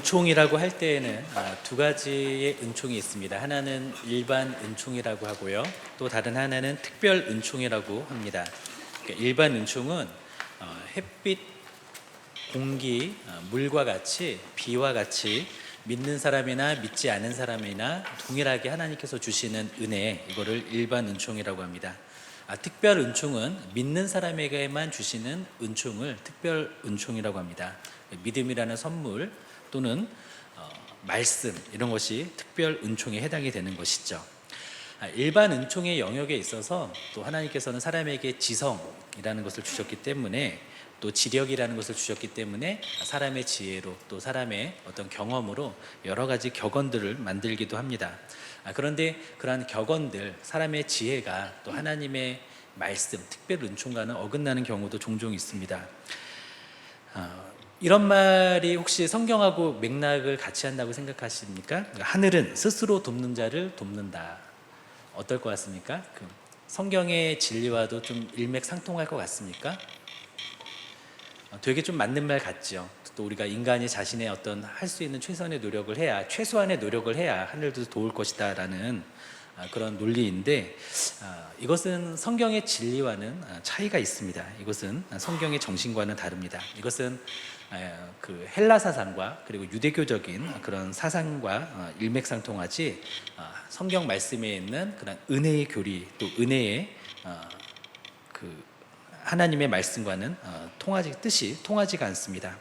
은총이라고 할 때에는 두 가지의 은총이 있습니다. 하나는 일반 은총이라고 하고요. 또 다른 하나는 특별 은총이라고 합니다. 그러니까 일반 은총은 햇빛, 공기, 물과 같이 비와 같이 믿는 사람이나 믿지 않은 사람이나 동일하게 하나님께서 주시는 은혜, 이거를 일반 은총이라고 합니다. 특별 은총은 믿는 사람에게만 주시는 은총을 특별 은총이라고 합니다. 믿음이라는 선물 또는 말씀, 이런 것이 특별 은총에 해당이 되는 것이죠. 일반 은총의 영역에 있어서 또 하나님께서는 사람에게 지성이라는 것을 주셨기 때문에, 또 지력이라는 것을 주셨기 때문에 사람의 지혜로 또 사람의 어떤 경험으로 여러 가지 격언들을 만들기도 합니다. 그런데 그러한 격언들, 사람의 지혜가 또 하나님의 말씀, 특별 은총과는 어긋나는 경우도 종종 있습니다. 이런 말이 혹시 성경하고 맥락을 같이 한다고 생각하십니까? 하늘은 스스로 돕는 자를 돕는다. 어떨 것 같습니까? 성경의 진리와도 좀 일맥상통할 것 같습니까? 되게 좀 맞는 말 같죠. 또 우리가 인간이 자신의 어떤 할 수 있는 최선의 노력을 해야, 최소한의 노력을 해야 하늘도 도울 것이다 라는 그런 논리인데, 이것은 성경의 진리와는 차이가 있습니다. 이것은 성경의 정신과는 다릅니다. 이것은 그 헬라 사상과 그리고 유대교적인 그런 사상과 일맥상통하지, 성경 말씀에 있는 그런 은혜의 교리, 또 은혜의 그 하나님의 말씀과는 뜻이 통하지가 않습니다.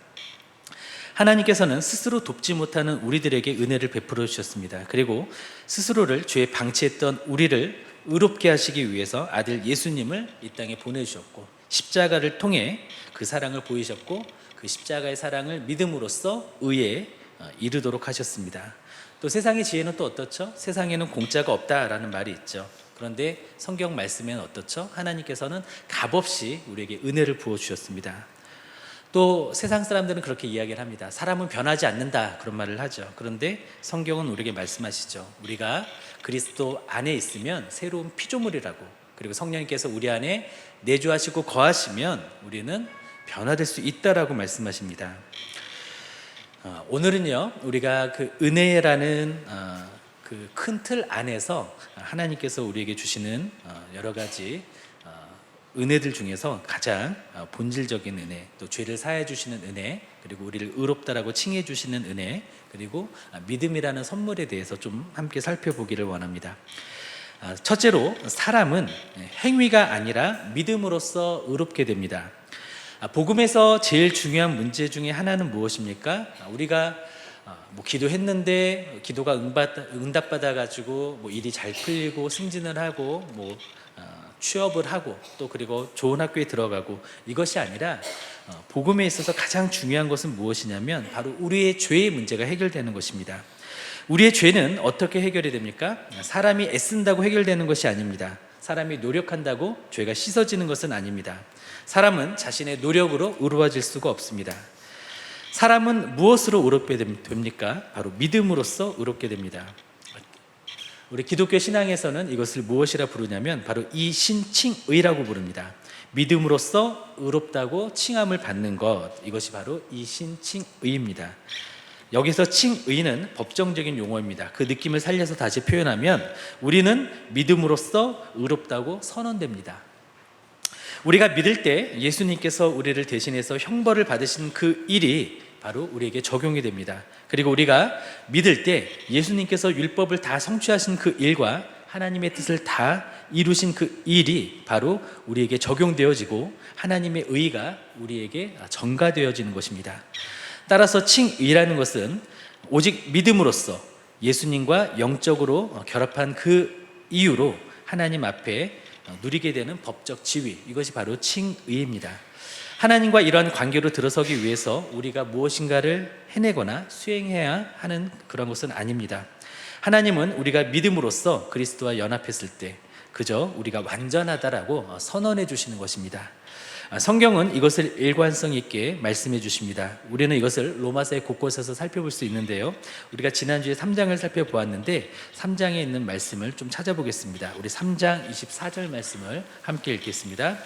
하나님께서는 스스로 돕지 못하는 우리들에게 은혜를 베풀어 주셨습니다. 그리고 스스로를 죄에 방치했던 우리를 의롭게 하시기 위해서 아들 예수님을 이 땅에 보내주셨고, 십자가를 통해 그 사랑을 보이셨고, 그 십자가의 사랑을 믿음으로써 의에 이르도록 하셨습니다. 또 세상의 지혜는 또 어떻죠? 세상에는 공짜가 없다라는 말이 있죠. 그런데 성경 말씀에는 어떻죠? 하나님께서는 값없이 우리에게 은혜를 부어주셨습니다. 또 세상 사람들은 그렇게 이야기를 합니다. 사람은 변하지 않는다, 그런 말을 하죠. 그런데 성경은 우리에게 말씀하시죠. 우리가 그리스도 안에 있으면 새로운 피조물이라고, 그리고 성령님께서 우리 안에 내주하시고 거하시면 우리는 변화될 수 있다라고 말씀하십니다. 오늘은요, 우리가 그 은혜라는 그 큰 틀 안에서 하나님께서 우리에게 주시는 여러 가지 은혜들 중에서 가장 본질적인 은혜, 또 죄를 사해 주시는 은혜, 그리고 우리를 의롭다라고 칭해 주시는 은혜, 그리고 믿음이라는 선물에 대해서 좀 함께 살펴보기를 원합니다. 첫째로, 사람은 행위가 아니라 믿음으로써 의롭게 됩니다. 복음에서 제일 중요한 문제 중에 하나는 무엇입니까? 우리가 기도했는데 기도가 응답받아 가지고 일이 잘 풀리고 승진을 하고 취업을 하고 또 그리고 좋은 학교에 들어가고, 이것이 아니라 복음에 있어서 가장 중요한 것은 무엇이냐면 바로 우리의 죄의 문제가 해결되는 것입니다. 우리의 죄는 어떻게 해결이 됩니까? 사람이 애쓴다고 해결되는 것이 아닙니다. 사람이 노력한다고 죄가 씻어지는 것은 아닙니다. 사람은 자신의 노력으로 의로워질 수가 없습니다. 사람은 무엇으로 의롭게 됩니까? 바로 믿음으로써 의롭게 됩니다. 우리 기독교 신앙에서는 이것을 무엇이라 부르냐면 바로 이신칭의라고 부릅니다. 믿음으로써 의롭다고 칭함을 받는 것, 이것이 바로 이신칭의입니다. 여기서 칭의는 법정적인 용어입니다. 그 느낌을 살려서 다시 표현하면 우리는 믿음으로써 의롭다고 선언됩니다. 우리가 믿을 때 예수님께서 우리를 대신해서 형벌을 받으신 그 일이 바로 우리에게 적용이 됩니다. 그리고 우리가 믿을 때 예수님께서 율법을 다 성취하신 그 일과 하나님의 뜻을 다 이루신 그 일이 바로 우리에게 적용되어지고 하나님의 의가 우리에게 전가되어지는 것입니다. 따라서 칭의라는 것은 오직 믿음으로써 예수님과 영적으로 결합한 그 이유로 하나님 앞에 누리게 되는 법적 지위, 이것이 바로 칭의입니다. 하나님과 이러한 관계로 들어서기 위해서 우리가 무엇인가를 해내거나 수행해야 하는 그런 것은 아닙니다. 하나님은 우리가 믿음으로써 그리스도와 연합했을 때 그저 우리가 완전하다라고 선언해 주시는 것입니다. 성경은 이것을 일관성 있게 말씀해 주십니다. 우리는 이것을 로마서의 곳곳에서 살펴볼 수 있는데요, 우리가 지난주에 3장을 살펴보았는데 3장에 있는 말씀을 좀 찾아보겠습니다. 우리 3장 24절 말씀을 함께 읽겠습니다.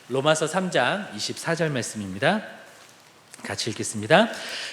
로마서 3장 24절 말씀입니다. 같이 읽겠습니다.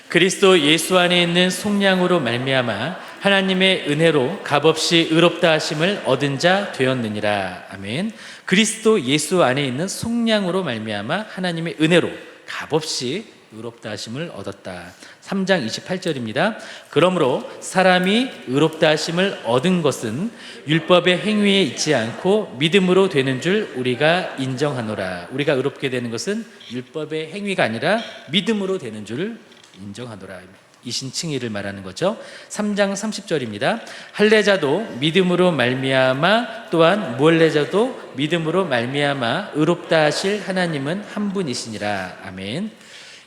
그리스도 예수 안에 있는 속량으로 말미암아 하나님의 은혜로 값없이 의롭다 하심을 얻은 자 되었느니라. 아멘. 그리스도 예수 안에 있는 속량으로 말미암아 하나님의 은혜로 값없이 의롭다 하심을 얻었다. 3장 28절입니다. 그러므로 사람이 의롭다 하심을 얻은 것은 율법의 행위에 있지 않고 믿음으로 되는 줄 우리가 인정하노라. 우리가 의롭게 되는 것은 율법의 행위가 아니라 믿음으로 되는 줄 인정하노라. 이 신칭의를 말하는 거죠. 3장 30절입니다. 할례자도 믿음으로 말미암아 또한 무할례자도 믿음으로 말미암아 의롭다 하실 하나님은 한 분이시니라. 아멘.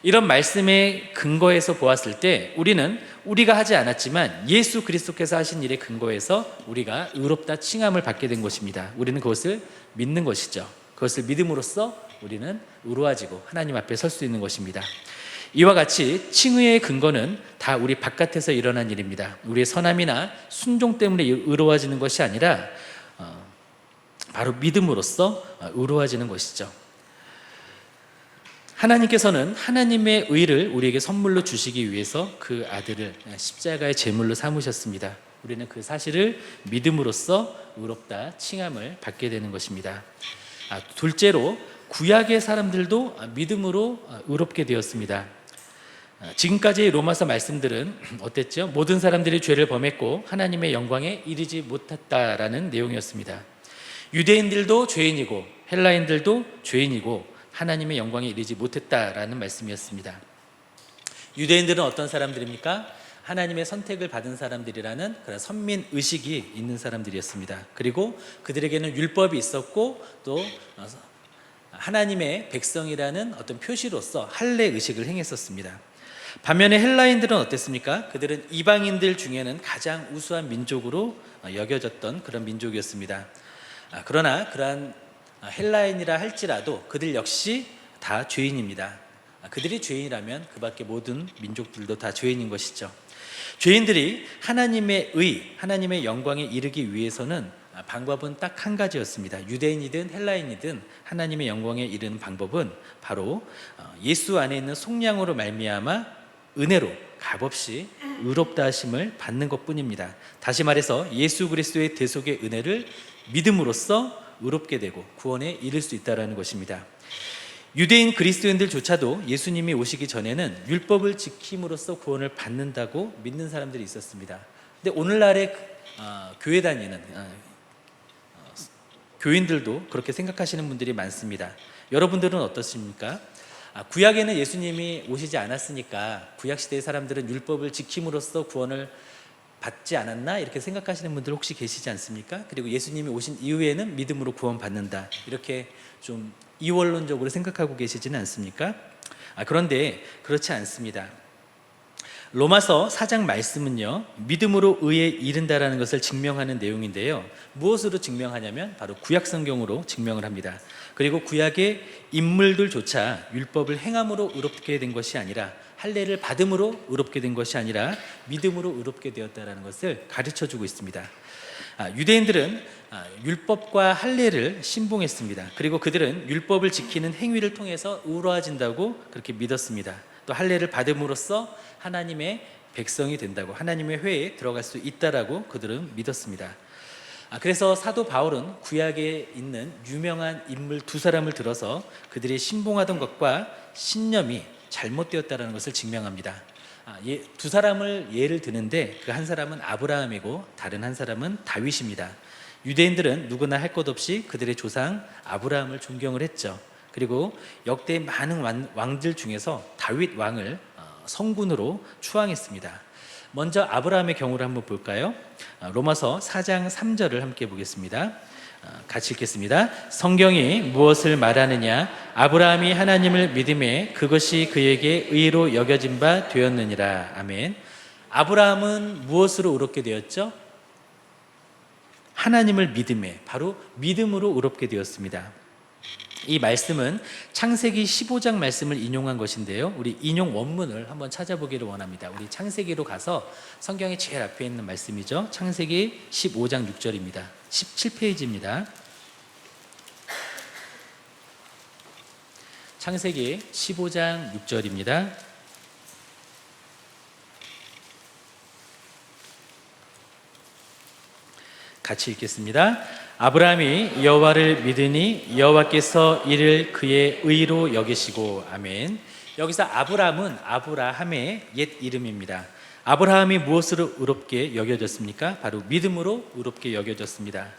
이런 말씀의 근거에서 보았을 때 우리는 우리가 하지 않았지만 예수 그리스도께서 하신 일의 근거에서 우리가 의롭다 칭함을 받게 된 것입니다. 우리는 그것을 믿는 것이죠. 그것을 믿음으로써 우리는 의로워지고 하나님 앞에 설 수 있는 것입니다. 이와 같이 칭의의 근거는 다 우리 바깥에서 일어난 일입니다. 우리의 선함이나 순종 때문에 의로워지는 것이 아니라 바로 믿음으로써 의로워지는 것이죠. 하나님께서는 하나님의 의를 우리에게 선물로 주시기 위해서 그 아들을 십자가의 제물로 삼으셨습니다. 우리는 그 사실을 믿음으로써 의롭다 칭함을 받게 되는 것입니다. 둘째로 구약의 사람들도 믿음으로 의롭게 되었습니다. 지금까지의 로마서 말씀들은 어땠죠? 모든 사람들이 죄를 범했고 하나님의 영광에 이르지 못했다라는 내용이었습니다. 유대인들도 죄인이고 헬라인들도 죄인이고 하나님의 영광에 이르지 못했다라는 말씀이었습니다. 유대인들은 어떤 사람들입니까? 하나님의 선택을 받은 사람들이라는 그런 선민 의식이 있는 사람들이었습니다. 그리고 그들에게는 율법이 있었고 또 하나님의 백성이라는 어떤 표시로서 할례 의식을 행했었습니다. 반면에 헬라인들은 어땠습니까? 그들은 이방인들 중에는 가장 우수한 민족으로 여겨졌던 그런 민족이었습니다. 그러나 그러한 헬라인이라 할지라도 그들 역시 다 죄인입니다. 그들이 죄인이라면 그 밖에 모든 민족들도 다 죄인인 것이죠. 죄인들이 하나님의 의, 하나님의 영광에 이르기 위해서는 방법은 딱 한 가지였습니다. 유대인이든 헬라인이든 하나님의 영광에 이르는 방법은 바로 예수 안에 있는 속량으로 말미암아 은혜로 값없이 의롭다 하심을 받는 것뿐입니다. 다시 말해서 예수 그리스도의 대속의 은혜를 믿음으로써 의롭게 되고 구원에 이를 수 있다는 것입니다. 유대인 그리스도인들조차도 예수님이 오시기 전에는 율법을 지킴으로써 구원을 받는다고 믿는 사람들이 있었습니다. 근데 오늘날의 교회 다니는 교인들도 그렇게 생각하시는 분들이 많습니다. 여러분들은 어떻습니까? 구약에는 예수님이 오시지 않았으니까 구약시대의 사람들은 율법을 지킴으로써 구원을 받지 않았나? 이렇게 생각하시는 분들 혹시 계시지 않습니까? 그리고 예수님이 오신 이후에는 믿음으로 구원받는다. 이렇게 좀 이원론적으로 생각하고 계시지는 않습니까? 그런데 그렇지 않습니다. 로마서 4장 말씀은요, 믿음으로 의에 이른다라는 것을 증명하는 내용인데요. 무엇으로 증명하냐면 바로 구약 성경으로 증명을 합니다. 그리고 구약의 인물들조차 율법을 행함으로 의롭게 된 것이 아니라 할례를 받음으로 의롭게 된 것이 아니라 믿음으로 의롭게 되었다라는 것을 가르쳐주고 있습니다. 유대인들은 율법과 할례를 신봉했습니다. 그리고 그들은 율법을 지키는 행위를 통해서 의로워진다고 그렇게 믿었습니다. 또 할례를 받음으로써 하나님의 백성이 된다고, 하나님의 회에 들어갈 수 있다라고 그들은 믿었습니다. 그래서 사도 바울은 구약에 있는 유명한 인물 두 사람을 들어서 그들이 신봉하던 것과 신념이 잘못되었다는 것을 증명합니다. 두 사람을 예를 드는데 그 한 사람은 아브라함이고 다른 한 사람은 다윗입니다. 유대인들은 누구나 할 것 없이 그들의 조상 아브라함을 존경을 했죠. 그리고 역대 많은 왕들 중에서 다윗 왕을 성군으로 추앙했습니다. 먼저 아브라함의 경우를 한번 볼까요? 로마서 4장 3절을 함께 보겠습니다. 같이 읽겠습니다. 성경이 무엇을 말하느냐? 아브라함이 하나님을 믿음에 그것이 그에게 의로 여겨진 바 되었느니라. 아멘. 아브라함은 무엇으로 의롭게 되었죠? 하나님을 믿음에, 바로 믿음으로 의롭게 되었습니다. 이 말씀은 창세기 15장 말씀을 인용한 것인데요. 우리 인용 원문을 한번 찾아보기를 원합니다. 우리 창세기로 가서 성경의 제일 앞에 있는 말씀이죠. 창세기 15장 6절입니다. 17페이지입니다. 창세기 15장 6절입니다. 같이 읽겠습니다. 아브라함이 여호와를 믿으니 여호와께서 이를 그의 의로 여기시고. 아멘. 여기서 아브라함은 아브라함의 옛 이름입니다. 아브라함이 무엇으로 의롭게 여겨졌습니까? 바로 믿음으로 의롭게 여겨졌습니다.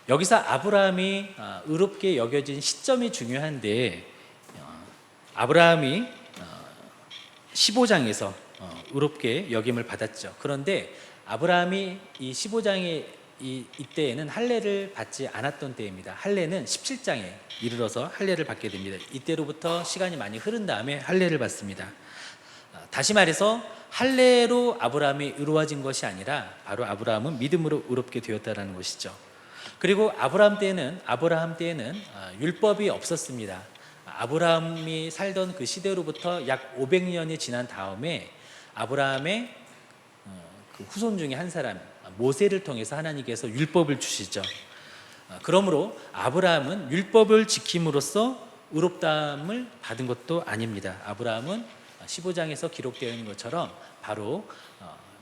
여기서 아브라함이 의롭게 여겨진 시점이 중요한데, 아브라함이 15장에서 의롭게 여김을 받았죠. 그런데 아브라함이 이 15장에 이때에는 할례를 받지 않았던 때입니다. 할례는 17장에 이르러서 할례를 받게 됩니다. 이때로부터 시간이 많이 흐른 다음에 할례를 받습니다. 다시 말해서 할례로 아브라함이 의로워진 것이 아니라 바로 아브라함은 믿음으로 의롭게 되었다는 것이죠. 그리고 아브라함 때에는 율법이 없었습니다. 아브라함이 살던 그 시대로부터 약 500년이 지난 다음에 아브라함의 그 후손 중에 한 사람 모세를 통해서 하나님께서 율법을 주시죠. 그러므로 아브라함은 율법을 지킴으로써 의롭다함을 받은 것도 아닙니다. 아브라함은 15장에서 기록되어 있는 것처럼 바로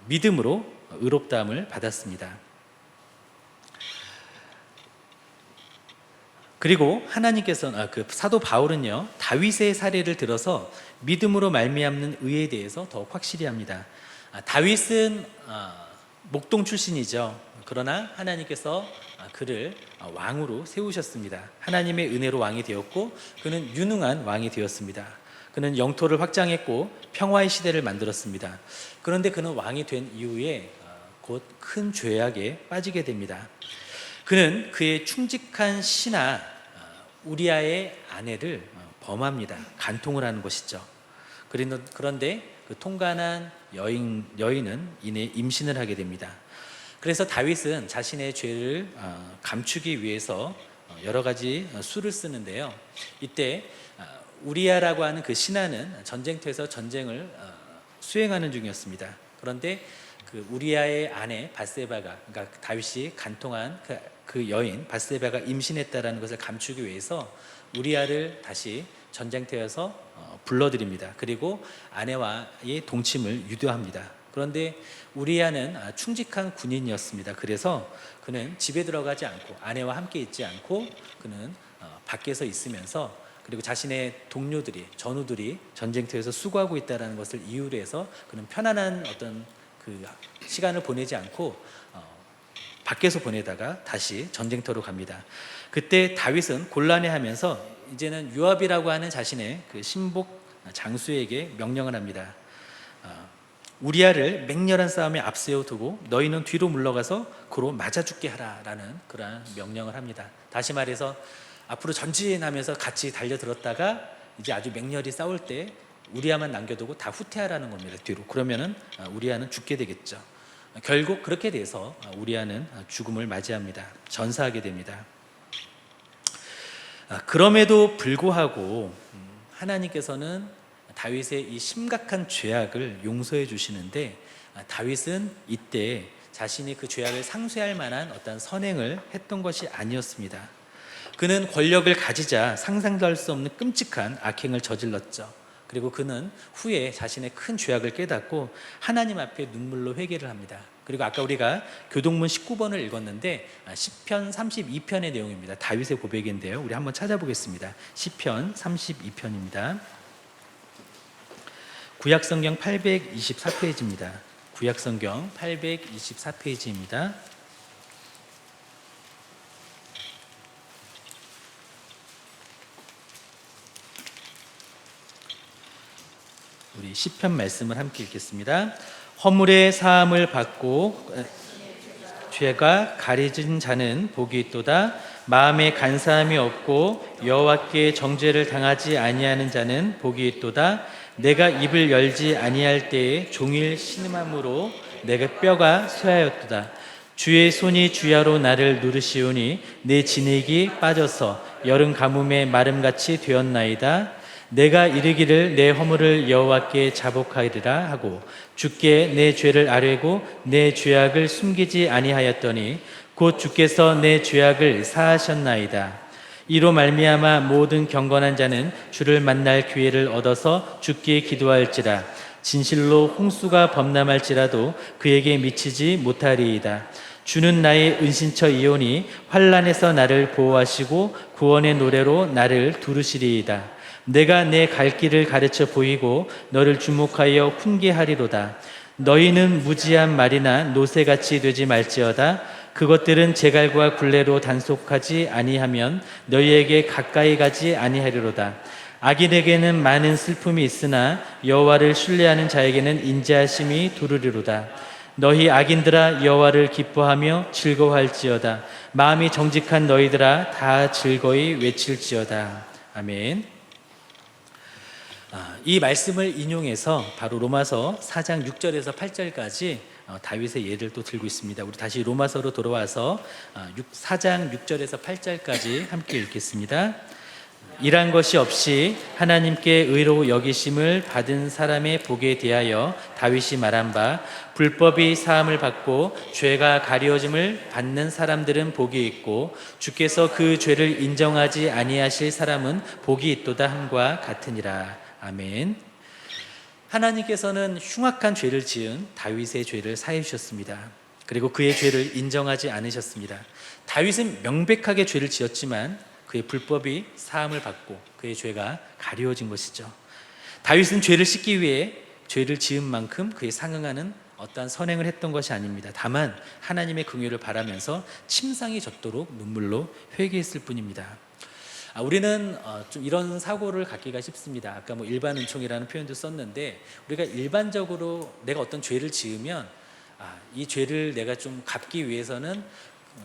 믿음으로 의롭다함을 받았습니다. 그리고 하나님께서는 그 사도 바울은요, 다윗의 사례를 들어서 믿음으로 말미암는 의에 대해서 더욱 확실히 합니다. 다윗은 목동 출신이죠. 그러나 하나님께서 그를 왕으로 세우셨습니다. 하나님의 은혜로 왕이 되었고 그는 유능한 왕이 되었습니다. 그는 영토를 확장했고 평화의 시대를 만들었습니다. 그런데 그는 왕이 된 이후에 곧 큰 죄악에 빠지게 됩니다. 그는 그의 충직한 신하 우리아의 아내를 범합니다. 간통을 하는 것이죠. 그런데 그 통간한 여인은 이내 임신을 하게 됩니다. 그래서 다윗은 자신의 죄를 감추기 위해서 여러 가지 수를 쓰는데요. 이때 우리아라고 하는 그 신하는 전쟁터에서 전쟁을 수행하는 중이었습니다. 그런데 그 우리아의 아내 바세바가, 그러니까 다윗이 간통한 그 여인 바세바가 임신했다라는 것을 감추기 위해서 우리아를 다시 전쟁터에서 불러들입니다. 그리고 아내와의 동침을 유도합니다. 그런데 우리아는 충직한 군인이었습니다. 그래서 그는 집에 들어가지 않고 아내와 함께 있지 않고 그는 밖에서 있으면서, 그리고 자신의 동료들이, 전우들이 전쟁터에서 수고하고 있다는 것을 이유로 해서 그는 편안한 어떤 그 시간을 보내지 않고 밖에서 보내다가 다시 전쟁터로 갑니다. 그때 다윗은 곤란해하면서 이제는 요압이라고 하는 자신의 그 신복 장수에게 명령을 합니다. 우리아를 맹렬한 싸움에 앞세워 두고 너희는 뒤로 물러가서 그로 맞아 죽게 하라라는 그러한 명령을 합니다. 다시 말해서 앞으로 전진하면서 같이 달려들었다가 이제 아주 맹렬히 싸울 때 우리아만 남겨두고 다 후퇴하라는 겁니다. 뒤로. 그러면은 우리아는 죽게 되겠죠. 결국 그렇게 돼서 우리아는 죽음을 맞이합니다. 전사하게 됩니다. 그럼에도 불구하고 하나님께서는 다윗의 이 심각한 죄악을 용서해 주시는데, 다윗은 이때 자신이 그 죄악을 상쇄할 만한 어떤 선행을 했던 것이 아니었습니다. 그는 권력을 가지자 상상도 할 수 없는 끔찍한 악행을 저질렀죠. 그리고 그는 후에 자신의 큰 죄악을 깨닫고 하나님 앞에 눈물로 회개를 합니다. 그리고 아까 우리가 교동문 19번을 읽었는데 시편 32편의 내용입니다. 다윗의 고백인데요. 우리 한번 찾아보겠습니다. 시편 32편입니다. 구약성경 824페이지입니다. 구약성경 824페이지입니다. 우리 시편 말씀을 함께 읽겠습니다. 허물의 사함을 받고 죄가 가려진 자는 복이 있도다. 마음에 간사함이 없고 여호와께 정죄를 당하지 아니하는 자는 복이 있도다. 내가 입을 열지 아니할 때에 종일 신음함으로 내가 뼈가 쇠하였도다. 주의 손이 주야로 나를 누르시오니 내 진액이 빠져서 여름 가뭄에 마름같이 되었나이다. 내가 이르기를 내 허물을 여호와께 자복하리라 하고 주께 내 죄를 아뢰고 내 죄악을 숨기지 아니하였더니 곧 주께서 내 죄악을 사하셨나이다. 이로 말미암아 모든 경건한 자는 주를 만날 기회를 얻어서 주께 기도할지라. 진실로 홍수가 범람할지라도 그에게 미치지 못하리이다. 주는 나의 은신처이오니 환난에서 나를 보호하시고 구원의 노래로 나를 두르시리이다. 내가 내 갈 길을 가르쳐 보이고 너를 주목하여 훈계하리로다. 너희는 무지한 말이나 노새같이 되지 말지어다. 그것들은 제갈과 굴레로 단속하지 아니하면 너희에게 가까이 가지 아니하리로다. 악인에게는 많은 슬픔이 있으나 여호와를 신뢰하는 자에게는 인자하심이 두르리로다. 너희 악인들아 여호와를 기뻐하며 즐거워할지어다. 마음이 정직한 너희들아 다 즐거이 외칠지어다. 아멘. 이 말씀을 인용해서 바로 로마서 4장 6절에서 8절까지 다윗의 예를 또 들고 있습니다. 우리 다시 로마서로 돌아와서 4장 6절에서 8절까지 함께 읽겠습니다. 이란 것이 없이 하나님께 의로 여기심을 받은 사람의 복에 대하여 다윗이 말한 바, 불법이 사함을 받고 죄가 가려짐을 받는 사람들은 복이 있고 주께서 그 죄를 인정하지 아니하실 사람은 복이 있도다 함과 같으니라. 아멘. 하나님께서는 흉악한 죄를 지은 다윗의 죄를 사해 주셨습니다. 그리고 그의 죄를 인정하지 않으셨습니다. 다윗은 명백하게 죄를 지었지만 그의 불법이 사함을 받고 그의 죄가 가려워진 것이죠. 다윗은 죄를 씻기 위해 죄를 지은 만큼 그에 상응하는 어떠한 선행을 했던 것이 아닙니다. 다만 하나님의 긍휼을 바라면서 침상이 젖도록 눈물로 회개했을 뿐입니다. 우리는 좀 이런 사고를 갖기가 쉽습니다. 아까 일반 은총이라는 표현도 썼는데, 우리가 일반적으로 내가 어떤 죄를 지으면 이 죄를 내가 좀 갚기 위해서는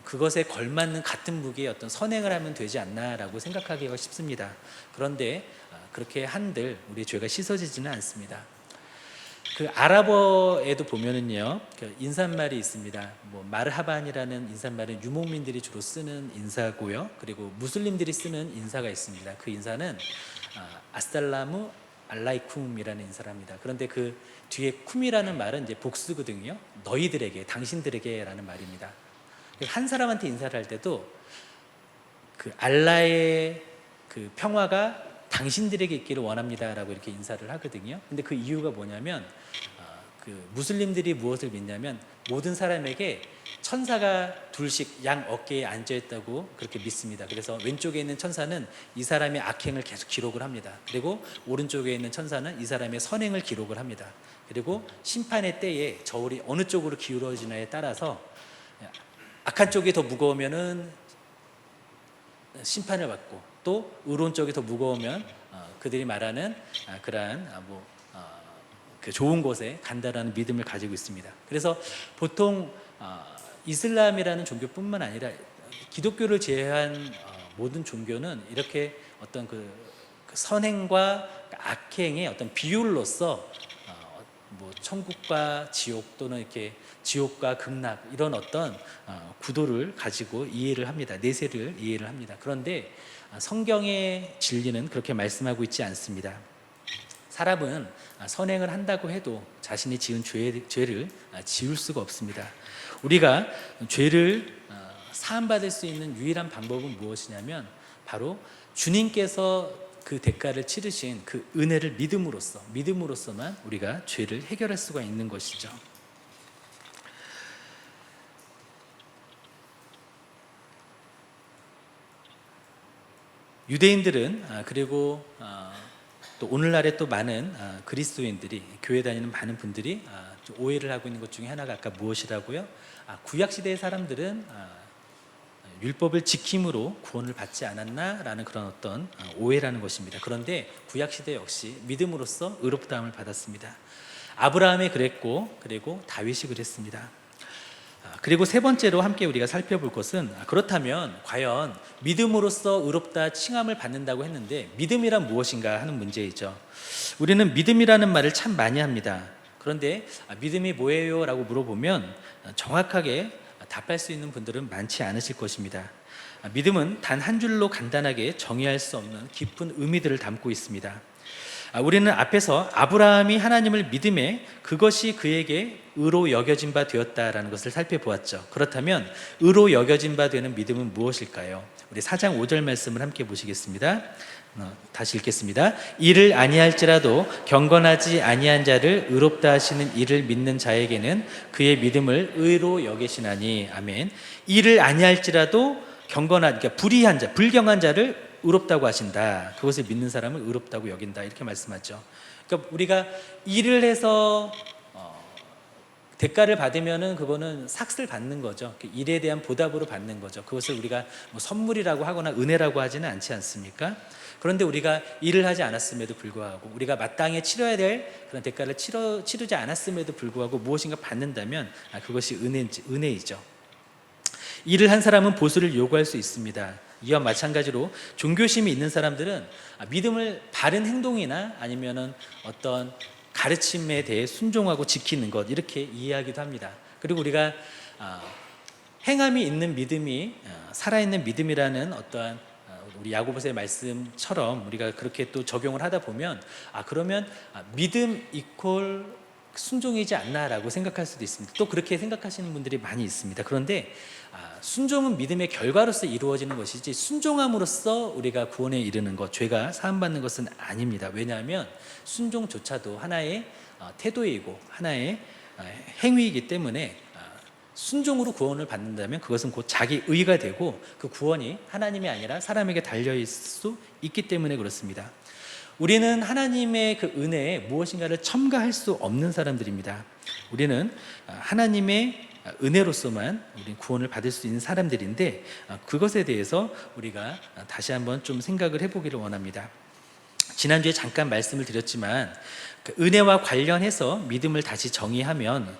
그것에 걸맞는 같은 무게의 어떤 선행을 하면 되지 않나라고 생각하기가 쉽습니다. 그런데 그렇게 한들 우리의 죄가 씻어지지는 않습니다. 그 아랍어에도 보면은요, 그 인사말이 있습니다. 마르하반이라는 인사말은 유목민들이 주로 쓰는 인사고요. 그리고 무슬림들이 쓰는 인사가 있습니다. 그 인사는 아살라무 알라이쿰이라는 인사랍니다. 그런데 그 뒤에 쿰이라는 말은 이제 복수거든요. 너희들에게, 당신들에게라는 말입니다. 한 사람한테 인사를 할 때도 그 알라의 그 평화가 당신들에게 있기를 원합니다라고 이렇게 인사를 하거든요. 근데 그 이유가 뭐냐면 그 무슬림들이 무엇을 믿냐면 모든 사람에게 천사가 둘씩 양 어깨에 앉아 있다고 그렇게 믿습니다. 그래서 왼쪽에 있는 천사는 이 사람의 악행을 계속 기록을 합니다. 그리고 오른쪽에 있는 천사는 이 사람의 선행을 기록을 합니다. 그리고 심판의 때에 저울이 어느 쪽으로 기울어지냐에 따라서 악한 쪽이 더 무거우면은 심판을 받고, 또 의로운 쪽이 더 무거우면 그들이 말하는 그러한 그 좋은 곳에 간다라는 믿음을 가지고 있습니다. 그래서 보통 이슬람이라는 종교뿐만 아니라 기독교를 제외한 모든 종교는 이렇게 어떤 그 선행과 악행의 어떤 비율로서 천국과 지옥 또는 이렇게 지옥과 극락 이런 어떤 구도를 가지고 이해를 합니다. 내세를 이해를 합니다. 그런데 성경의 진리는 그렇게 말씀하고 있지 않습니다. 사람은 선행을 한다고 해도 자신이 지은 죄를 지울 수가 없습니다. 우리가 죄를 사함받을 수 있는 유일한 방법은 무엇이냐면 바로 주님께서 그 대가를 치르신 그 은혜를 믿음으로써만 우리가 죄를 해결할 수가 있는 것이죠. 유대인들은 그리고 또 오늘날에 또 많은 그리스도인들이, 교회 다니는 많은 분들이 좀 오해를 하고 있는 것 중에 하나가 아까 무엇이라고요? 구약시대의 사람들은 율법을 지킴으로 구원을 받지 않았나라는 그런 어떤 오해라는 것입니다. 그런데 구약시대 역시 믿음으로써 의롭다함을 받았습니다. 아브라함이 그랬고, 그리고 다윗이 그랬습니다. 그리고 세 번째로 함께 우리가 살펴볼 것은, 그렇다면 과연 믿음으로써 의롭다 칭함을 받는다고 했는데 믿음이란 무엇인가 하는 문제이죠. 우리는 믿음이라는 말을 참 많이 합니다. 그런데 믿음이 뭐예요? 라고 물어보면 정확하게 답할 수 있는 분들은 많지 않으실 것입니다. 믿음은 단 한 줄로 간단하게 정의할 수 없는 깊은 의미들을 담고 있습니다. 우리는 앞에서 아브라함이 하나님을 믿음에 그것이 그에게 의로 여겨진 바 되었다라는 것을 살펴보았죠. 그렇다면 의로 여겨진 바 되는 믿음은 무엇일까요? 우리 4장 5절 말씀을 함께 보시겠습니다. 다시 읽겠습니다. 이를 아니할지라도 경건하지 아니한 자를 의롭다 하시는 이를 믿는 자에게는 그의 믿음을 의로 여기시나니. 아멘. 이를 아니할지라도 경건한, 그러니까 불의한 자, 불경한 자를 의롭다고 하신다. 그것을 믿는 사람을 의롭다고 여긴다. 이렇게 말씀하죠. 그러니까 우리가 일을 해서 대가를 받으면은 그거는 삭슬 받는 거죠. 그 일에 대한 보답으로 받는 거죠. 그것을 우리가 뭐 선물이라고 하거나 은혜라고 하지는 않지 않습니까? 그런데 우리가 일을 하지 않았음에도 불구하고, 우리가 마땅히 치러야 될 그런 대가를 치르지 않았음에도 불구하고 무엇인가 받는다면 그것이 은혜이죠. 일을 한 사람은 보수를 요구할 수 있습니다. 이와 마찬가지로 종교심이 있는 사람들은 믿음을 바른 행동이나 아니면은 어떤 가르침에 대해 순종하고 지키는 것, 이렇게 이해하기도 합니다. 그리고 우리가 행함이 있는 믿음이 살아있는 믿음이라는 어떠한 우리 야고보서의 말씀처럼 우리가 그렇게 또 적용을 하다 보면 그러면 믿음 이퀄 순종이지 않나라고 생각할 수도 있습니다. 또 그렇게 생각하시는 분들이 많이 있습니다. 그런데 순종은 믿음의 결과로서 이루어지는 것이지 순종함으로써 우리가 구원에 이르는 것, 죄가 사함받는 것은 아닙니다. 왜냐하면 순종조차도 하나의 태도이고 하나의 행위이기 때문에 순종으로 구원을 받는다면 그것은 곧 자기 의가 되고 그 구원이 하나님이 아니라 사람에게 달려있을 수 있기 때문에 그렇습니다. 우리는 하나님의 그 은혜에 무엇인가를 첨가할 수 없는 사람들입니다. 우리는 하나님의 은혜로서만 우리 구원을 받을 수 있는 사람들인데, 그것에 대해서 우리가 다시 한번 좀 생각을 해보기를 원합니다. 지난주에 잠깐 말씀을 드렸지만 그 은혜와 관련해서 믿음을 다시 정의하면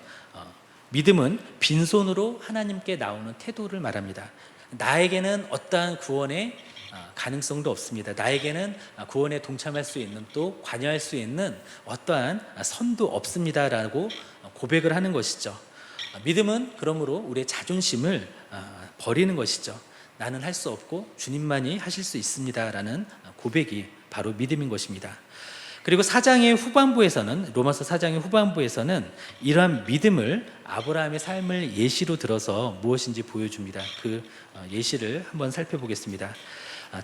믿음은 빈손으로 하나님께 나오는 태도를 말합니다. 나에게는 어떠한 구원의 가능성도 없습니다. 나에게는 구원에 동참할 수 있는, 또 관여할 수 있는 어떠한 선도 없습니다라고 고백을 하는 것이죠. 믿음은 그러므로 우리의 자존심을 버리는 것이죠. 나는 할 수 없고 주님만이 하실 수 있습니다라는 고백이 바로 믿음인 것입니다. 그리고 4장의 후반부에서는, 로마서 4장의 후반부에서는 이러한 믿음을 아브라함의 삶을 예시로 들어서 무엇인지 보여줍니다. 그 예시를 한번 살펴보겠습니다.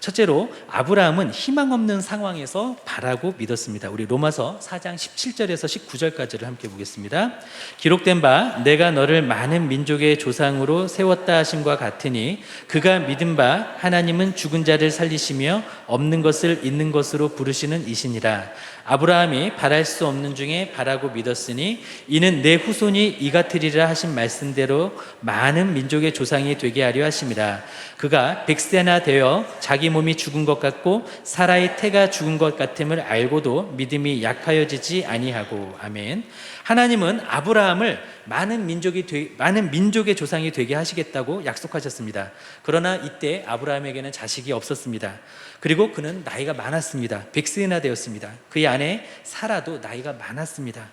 첫째로 아브라함은 희망 없는 상황에서 바라고 믿었습니다. 우리 로마서 4장 17절에서 19절까지를 함께 보겠습니다. 기록된 바 내가 너를 많은 민족의 조상으로 세웠다 하심과 같으니 그가 믿은 바 하나님은 죽은 자를 살리시며 없는 것을 있는 것으로 부르시는 이시니라. 아브라함이 바랄 수 없는 중에 바라고 믿었으니 이는 내 후손이 이 같으리라 하신 말씀대로 많은 민족의 조상이 되게 하려 하심이라. 그가 100세나 되어 자기 몸이 죽은 것 같고 사라의 태가 죽은 것 같음을 알고도 믿음이 약하여지지 아니하고. 아멘. 하나님은 아브라함을 많은 민족의 조상이 되게 하시겠다고 약속하셨습니다. 그러나 이때 아브라함에게는 자식이 없었습니다. 그리고 그는 나이가 많았습니다. 100세나 되었습니다. 그의 아내 사라도 나이가 많았습니다.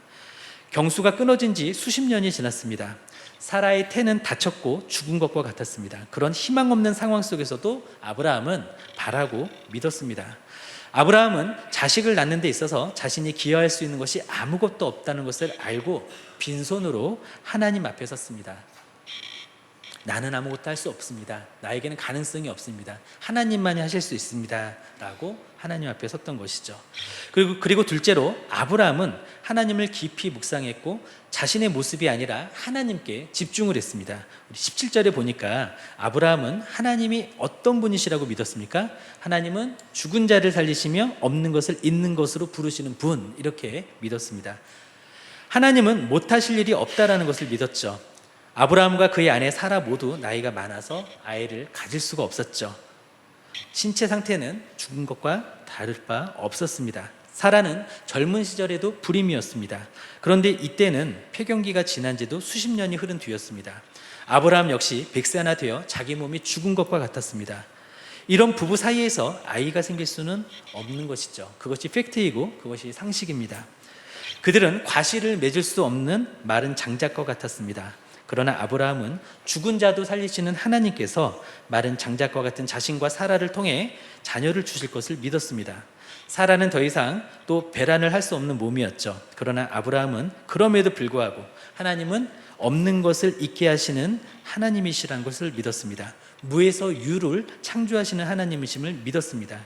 경수가 끊어진 지 수십 년이 지났습니다. 사라의 태는 다쳤고 죽은 것과 같았습니다. 그런 희망 없는 상황 속에서도 아브라함은 바라고 믿었습니다. 아브라함은 자식을 낳는 데 있어서 자신이 기여할 수 있는 것이 아무것도 없다는 것을 알고 빈손으로 하나님 앞에 섰습니다. 나는 아무것도 할 수 없습니다. 나에게는 가능성이 없습니다. 하나님만이 하실 수 있습니다 라고 하나님 앞에 섰던 것이죠. 그리고 둘째로 아브라함은 하나님을 깊이 묵상했고 자신의 모습이 아니라 하나님께 집중을 했습니다. 우리 17절에 보니까 아브라함은 하나님이 어떤 분이시라고 믿었습니까? 하나님은 죽은 자를 살리시며 없는 것을 있는 것으로 부르시는 분, 이렇게 믿었습니다. 하나님은 못하실 일이 없다라는 것을 믿었죠. 아브라함과 그의 아내 사라 모두 나이가 많아서 아이를 가질 수가 없었죠. 신체 상태는 죽은 것과 다를 바 없었습니다. 사라는 젊은 시절에도 불임이었습니다. 그런데 이때는 폐경기가 지난 지도 수십 년이 흐른 뒤였습니다. 아브라함 역시 100세나 되어 자기 몸이 죽은 것과 같았습니다. 이런 부부 사이에서 아이가 생길 수는 없는 것이죠. 그것이 팩트이고 그것이 상식입니다. 그들은 과실을 맺을 수 없는 마른 장작과 같았습니다. 그러나 아브라함은 죽은 자도 살리시는 하나님께서 마른 장작과 같은 자신과 사라를 통해 자녀를 주실 것을 믿었습니다. 사라는 더 이상 또 배란을 할 수 없는 몸이었죠. 그러나 아브라함은 그럼에도 불구하고 하나님은 없는 것을 있게 하시는 하나님이시라는 것을 믿었습니다. 무에서 유를 창조하시는 하나님이심을 믿었습니다.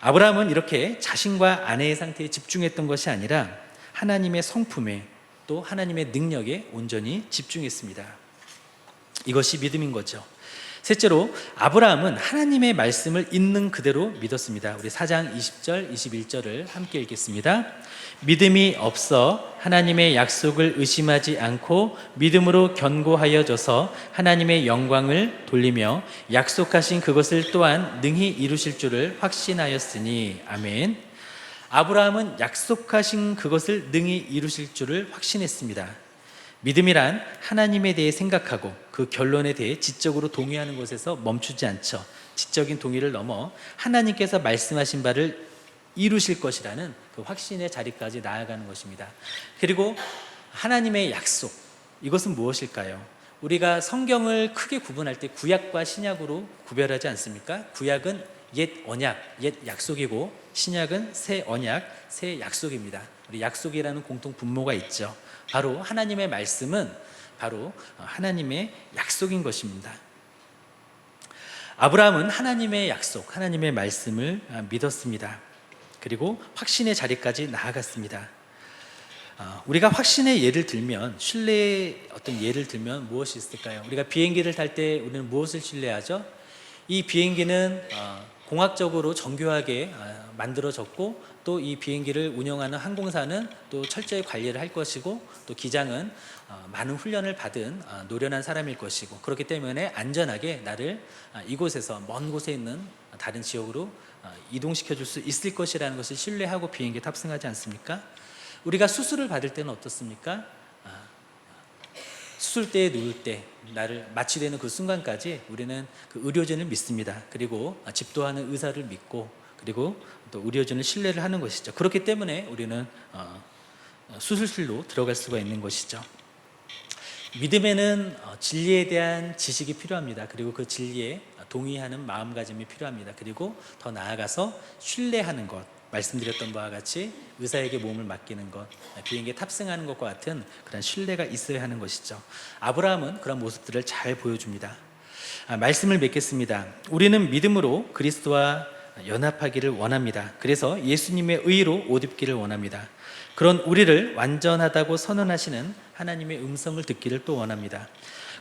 아브라함은 이렇게 자신과 아내의 상태에 집중했던 것이 아니라 하나님의 성품에 또 하나님의 능력에 온전히 집중했습니다. 이것이 믿음인 거죠. 셋째로 아브라함은 하나님의 말씀을 있는 그대로 믿었습니다. 우리 4장 20절, 21절을 함께 읽겠습니다. 믿음이 없어 하나님의 약속을 의심하지 않고 믿음으로 견고하여져서 하나님의 영광을 돌리며 약속하신 그것을 또한 능히 이루실 줄을 확신하였으니. 아멘. 아브라함은 약속하신 그것을 능히 이루실 줄을 확신했습니다. 믿음이란 하나님에 대해 생각하고 그 결론에 대해 지적으로 동의하는 것에서 멈추지 않죠. 지적인 동의를 넘어 하나님께서 말씀하신 바를 이루실 것이라는 그 확신의 자리까지 나아가는 것입니다. 그리고 하나님의 약속, 이것은 무엇일까요? 우리가 성경을 크게 구분할 때 구약과 신약으로 구별하지 않습니까? 구약은 옛 언약, 옛 약속이고 신약은 새 언약, 새 약속입니다. 우리 약속이라는 공통 분모가 있죠. 바로 하나님의 말씀은 바로 하나님의 약속인 것입니다. 아브라함은 하나님의 약속, 하나님의 말씀을 믿었습니다. 그리고 확신의 자리까지 나아갔습니다. 우리가 확신의 예를 들면, 신뢰의 어떤 예를 들면 무엇이 있을까요? 우리가 비행기를 탈 때 우리는 무엇을 신뢰하죠? 이 비행기는 공학적으로 정교하게 만들어졌고 또 이 비행기를 운영하는 항공사는 또 철저히 관리를 할 것이고 또 기장은 많은 훈련을 받은 노련한 사람일 것이고, 그렇기 때문에 안전하게 나를 이곳에서 먼 곳에 있는 다른 지역으로 이동시켜 줄 수 있을 것이라는 것을 신뢰하고 비행기에 탑승하지 않습니까? 우리가 수술을 받을 때는 어떻습니까? 수술대에 누울 때 나를 마취되는 그 순간까지 우리는 그 의료진을 믿습니다. 그리고 집도하는 의사를 믿고 그리고 또 의료진을 신뢰를 하는 것이죠. 그렇기 때문에 우리는 수술실로 들어갈 수가 있는 것이죠. 믿음에는 진리에 대한 지식이 필요합니다. 그리고 그 진리에 동의하는 마음가짐이 필요합니다. 그리고 더 나아가서 신뢰하는 것, 말씀드렸던 바와 같이 의사에게 몸을 맡기는 것, 비행기에 탑승하는 것과 같은 그런 신뢰가 있어야 하는 것이죠. 아브라함은 그런 모습들을 잘 보여줍니다. 말씀을 맺겠습니다. 우리는 믿음으로 그리스도와 연합하기를 원합니다. 그래서 예수님의 의로 옷 입기를 원합니다. 그런 우리를 완전하다고 선언하시는 하나님의 음성을 듣기를 또 원합니다.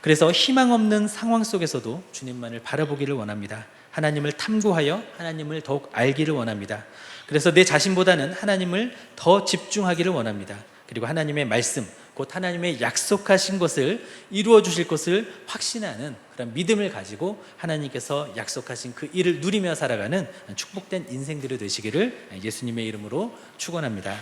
그래서 희망 없는 상황 속에서도 주님만을 바라보기를 원합니다. 하나님을 탐구하여 하나님을 더욱 알기를 원합니다. 그래서 내 자신보다는 하나님을 더 집중하기를 원합니다. 그리고 하나님의 말씀, 곧 하나님의 약속하신 것을 이루어 주실 것을 확신하는 그런 믿음을 가지고 하나님께서 약속하신 그 일을 누리며 살아가는 축복된 인생들이 되시기를 예수님의 이름으로 축원합니다.